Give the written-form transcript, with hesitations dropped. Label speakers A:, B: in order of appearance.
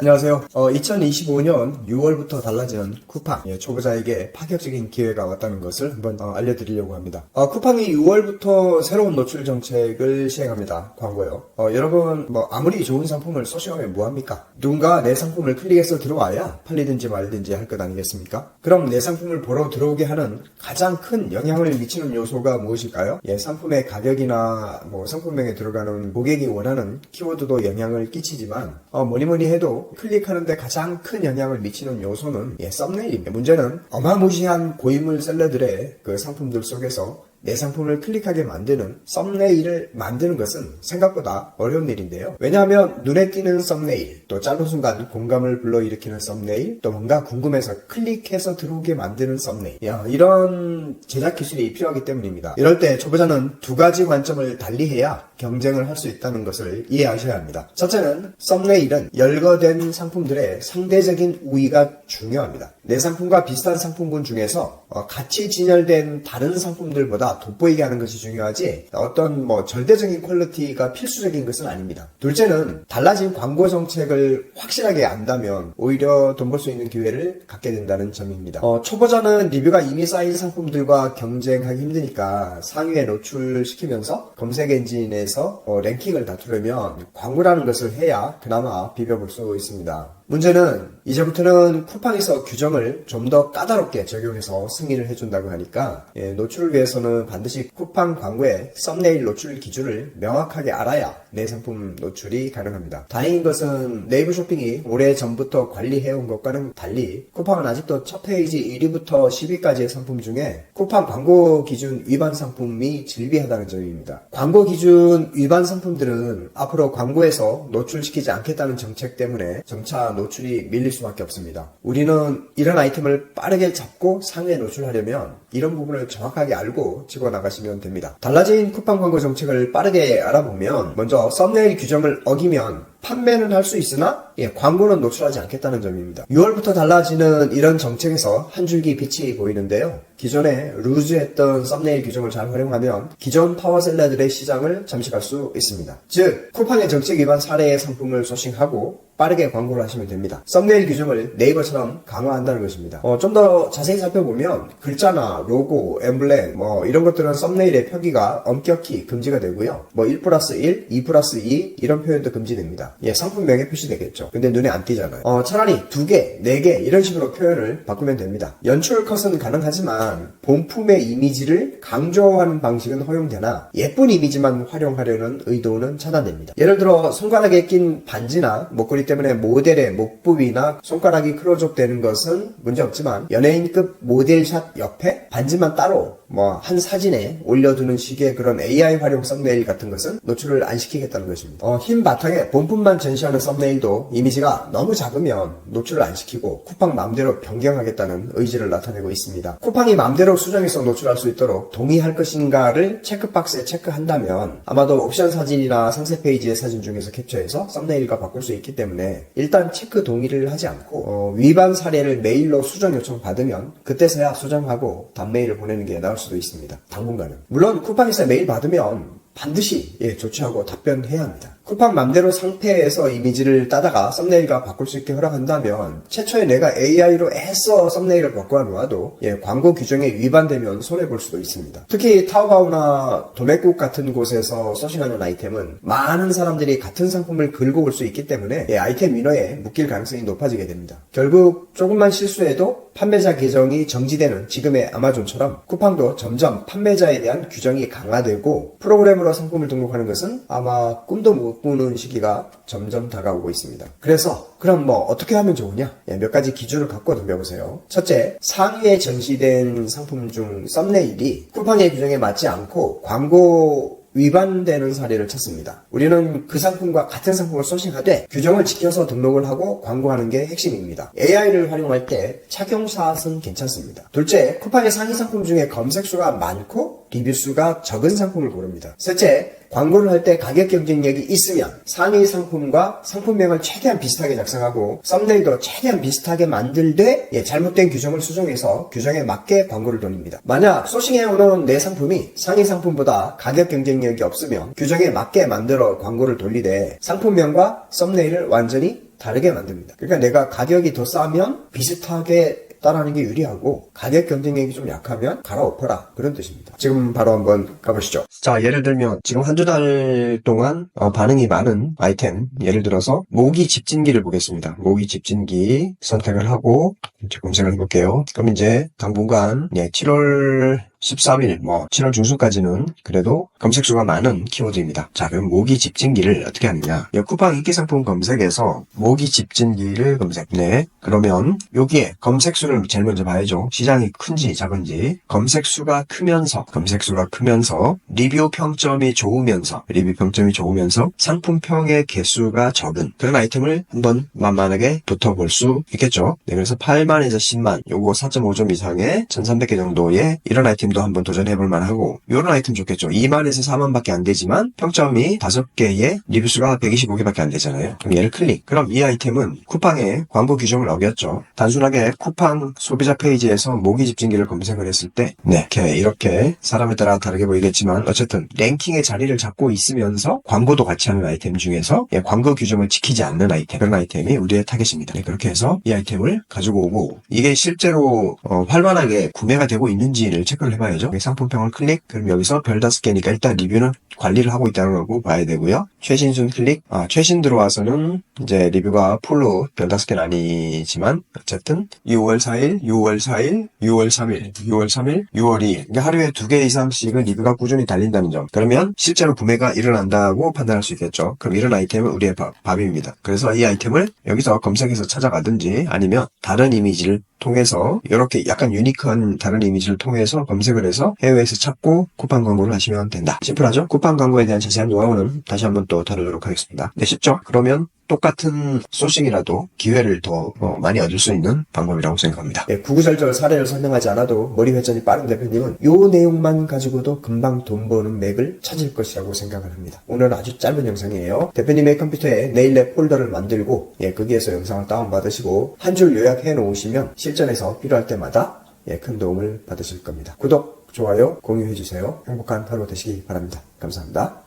A: 안녕하세요. 2025년 6월부터 달라지는 쿠팡, 초보자에게 파격적인 기회가 왔다는 것을 한번 알려드리려고 합니다. 쿠팡이 6월부터 새로운 노출 정책을 시행합니다. 광고요. 여러분 아무리 좋은 상품을 소싱하면 뭐합니까? 누군가 내 상품을 클릭해서 들어와야 팔리든지 말든지 할 것 아니겠습니까? 그럼 내 상품을 보러 들어오게 하는 가장 큰 영향을 미치는 요소가 무엇일까요? 상품의 가격이나 상품명에 들어가는 고객이 원하는 키워드도 영향을 끼치지만 뭐니뭐니 해도 클릭하는데 가장 큰 영향을 미치는 요소는 썸네일입니다. 문제는 어마무시한 고인물 셀러들의 그 상품들 속에서 내 상품을 클릭하게 만드는 썸네일을 만드는 것은 생각보다 어려운 일인데요. 왜냐하면 눈에 띄는 썸네일, 또 짧은 순간 공감을 불러일으키는 썸네일, 또 뭔가 궁금해서 클릭해서 들어오게 만드는 썸네일, 이런 제작 기술이 필요하기 때문입니다. 이럴 때 초보자는 두 가지 관점을 달리해야 경쟁을 할 수 있다는 것을 이해하셔야 합니다. 첫째는 썸네일은 열거된 상품들의 상대적인 우위가 중요합니다. 내 상품과 비슷한 상품군 중에서 같이 진열된 다른 상품들보다 돋보이게 하는 것이 중요하지 어떤 절대적인 퀄리티가 필수적인 것은 아닙니다. 둘째는 달라진 광고 정책을 확실하게 안다면 오히려 돈 벌 수 있는 기회를 갖게 된다는 점입니다. 초보자는 리뷰가 이미 쌓인 상품들과 경쟁하기 힘드니까 상위에 노출시키면서 검색 엔진에서 랭킹을 다투려면 광고라는 것을 해야 그나마 비벼볼 수 있습니다. 문제는 이제부터는 쿠팡에서 규정을 좀 더 까다롭게 적용해서 승인을 해준다고 하니까 노출을 위해서는 반드시 쿠팡 광고의 썸네일 노출 기준을 명확하게 알아야 내 상품 노출이 가능합니다. 다행인 것은 네이버 쇼핑이 오래전부터 관리해온 것과는 달리 쿠팡은 아직도 첫 페이지 1위부터 10위까지의 상품 중에 쿠팡 광고 기준 위반 상품이 즐비하다는 점입니다. 광고 기준 위반 상품들은 앞으로 광고에서 노출시키지 않겠다는 정책 때문에 점차 노출이 밀릴 수밖에 없습니다. 우리는 이런 아이템을 빠르게 잡고 상위에 노출하려면 이런 부분을 정확하게 알고 집어나가시면 됩니다. 달라진 쿠팡 광고 정책을 빠르게 알아보면 먼저 썸네일 규정을 어기면 판매는 할 수 있으나 광고는 노출하지 않겠다는 점입니다. 6월부터 달라지는 이런 정책에서 한 줄기 빛이 보이는데요. 기존에 루즈했던 썸네일 규정을 잘 활용하면 기존 파워셀러들의 시장을 잠식할 수 있습니다. 즉 쿠팡의 정책 위반 사례의 상품을 소싱하고 빠르게 광고를 하시면 됩니다. 썸네일 규정을 네이버처럼 강화한다는 것입니다. 좀 더 자세히 살펴보면 글자나 로고, 엠블렘 이런 것들은 썸네일의 표기가 엄격히 금지가 되고요. 1+1, 2+2 이런 표현도 금지됩니다. 상품명에 표시되겠죠. 근데 눈에 안 띄잖아요. 차라리 2개, 4개 이런 식으로 표현을 바꾸면 됩니다. 연출 컷은 가능하지만 본품의 이미지를 강조하는 방식은 허용되나 예쁜 이미지만 활용하려는 의도는 차단됩니다. 예를 들어 손가락에 낀 반지나 목걸이 때문에 모델의 목 부위나 손가락이 클로즈업 되는 것은 문제없지만 연예인급 모델샷 옆에 반지만 따로 한 사진에 올려두는 식의 그런 AI 활용 썸네일 같은 것은 노출을 안 시키겠다는 것입니다. 흰 바탕에 본품만 전시하는 썸네일도 이미지가 너무 작으면 노출을 안 시키고 쿠팡 마음대로 변경하겠다는 의지를 나타내고 있습니다. 쿠팡이 마음대로 수정해서 노출할 수 있도록 동의할 것인가를 체크박스에 체크한다면 아마도 옵션 사진이나 상세 페이지의 사진 중에서 캡처해서 썸네일과 바꿀 수 있기 때문에 일단 체크 동의를 하지 않고 위반 사례를 메일로 수정 요청 받으면 그때서야 수정하고 답메일을 보내는 게 나을 수도 있습니다. 당분간은. 물론 쿠팡에서 메일 받으면 반드시 조치하고 답변해야 합니다. 쿠팡 맘대로 상패에서 이미지를 따다가 썸네일과 바꿀 수 있게 허락한다면 최초에 내가 AI로 애써 썸네일을 바꿔 놓아도 광고 규정에 위반되면 손해볼 수도 있습니다. 특히 타오바오나 도매국 같은 곳에서 소싱하는 아이템은 많은 사람들이 같은 상품을 긁고 올 수 있기 때문에 아이템 위너에 묶일 가능성이 높아지게 됩니다. 결국 조금만 실수해도 판매자 계정이 정지되는 지금의 아마존처럼 쿠팡도 점점 판매자에 대한 규정이 강화되고 프로그램으로 상품을 등록하는 것은 아마 꿈도 못 꾸는 시기가 점점 다가오고 있습니다. 그래서 그럼 어떻게 하면 좋으냐? 몇 가지 기준을 갖고 덤벼보세요. 첫째, 상위에 전시된 상품 중 썸네일이 쿠팡의 규정에 맞지 않고 광고 위반되는 사례를 찾습니다. 우리는 그 상품과 같은 상품을 소싱하되 규정을 지켜서 등록을 하고 광고하는 게 핵심입니다. AI를 활용할 때 착용샷은 괜찮습니다. 둘째, 쿠팡의 상위 상품 중에 검색수가 많고 리뷰수가 적은 상품을 고릅니다. 셋째, 광고를 할 때 가격 경쟁력이 있으면 상위 상품과 상품명을 최대한 비슷하게 작성하고 썸네일도 최대한 비슷하게 만들되 잘못된 규정을 수정해서 규정에 맞게 광고를 돌립니다. 만약 소싱해오는 내 상품이 상위 상품보다 가격 경쟁력이 능력이 없으면 규정에 맞게 만들어 광고를 돌리되 상품명과 썸네일을 완전히 다르게 만듭니다. 그러니까 내가 가격이 더 싸면 비슷하게 따라하는 게 유리하고 가격 경쟁력이 좀 약하면 갈아엎어라, 그런 뜻입니다. 지금 바로 한번 가보시죠. 자, 예를 들면 지금 한두 달 동안 반응이 많은 아이템, 예를 들어서 모기 집진기를 보겠습니다. 모기 집진기 선택을 하고 이제 검색을 해볼게요. 그럼 이제 당분간 7월 13일, 7월 중순까지는 그래도 검색수가 많은 키워드입니다. 자, 그럼 모기 집진기를 어떻게 하느냐. 쿠팡 인기 상품 검색에서 모기 집진기를 검색. 네. 그러면 여기에 검색수를 제일 먼저 봐야죠. 시장이 큰지 작은지. 검색수가 크면서 리뷰 평점이 좋으면서 상품평의 개수가 적은 그런 아이템을 한번 만만하게 붙어볼 수 있겠죠. 네, 그래서 8만에서 10만, 요거 4.5점 이상의 1300개 정도의 이런 아이템 도 한번 도전해볼 만하고, 이런 아이템 좋겠죠. 2만에서 4만밖에 안 되지만 평점이 5개에 리뷰수가 125개밖에 안 되잖아요. 그럼 얘를 클릭. 그럼 이 아이템은 쿠팡의 광고 규정을 어겼죠. 단순하게 쿠팡 소비자 페이지에서 모기 집진기를 검색을 했을 때 이렇게 사람에 따라 다르게 보이겠지만 어쨌든 랭킹의 자리를 잡고 있으면서 광고도 같이 하는 아이템 중에서 광고 규정을 지키지 않는 아이템, 그런 아이템이 우리의 타겟입니다. 그렇게 해서 이 아이템을 가지고 오고, 이게 실제로 활발하게 구매가 되고 있는지를 체크를 해봐야죠. 상품평을 클릭. 그럼 여기서 별 5개니까 일단 리뷰는 관리를 하고 있다는 거고 봐야 되고요. 최신순 클릭. 최신 들어와서는 이제 리뷰가 풀로 별 5개는 아니지만 어쨌든 6월 4일, 6월 4일, 6월 3일, 6월 3일, 6월 2일. 그러니까 하루에 2개 이상씩은 리뷰가 꾸준히 달린다는 점. 그러면 실제로 구매가 일어난다고 판단할 수 있겠죠. 그럼 이런 아이템은 우리의 밥입니다. 그래서 이 아이템을 여기서 검색해서 찾아가든지 아니면 다른 이미지를 통해서 이렇게 약간 유니크한 다른 이미지를 통해서 검색을 해서 해외에서 찾고 쿠팡 광고를 하시면 된다. 심플하죠? 쿠팡 광고에 대한 자세한 노하우는 다시 한번 또 다루도록 하겠습니다. 네, 쉽죠? 그러면 똑같은 소식이라도 기회를 더 많이 얻을 수 있는 방법이라고 생각합니다. 구구절절 사례를 설명하지 않아도 머리 회전이 빠른 대표님은 이 내용만 가지고도 금방 돈 버는 맥을 찾을 것이라고 생각을 합니다. 오늘은 아주 짧은 영상이에요. 대표님의 컴퓨터에 네일랩 폴더를 만들고 거기에서 영상을 다운받으시고 한 줄 요약해 놓으시면 실전에서 필요할 때마다 큰 도움을 받으실 겁니다. 구독, 좋아요, 공유해주세요. 행복한 하루 되시기 바랍니다. 감사합니다.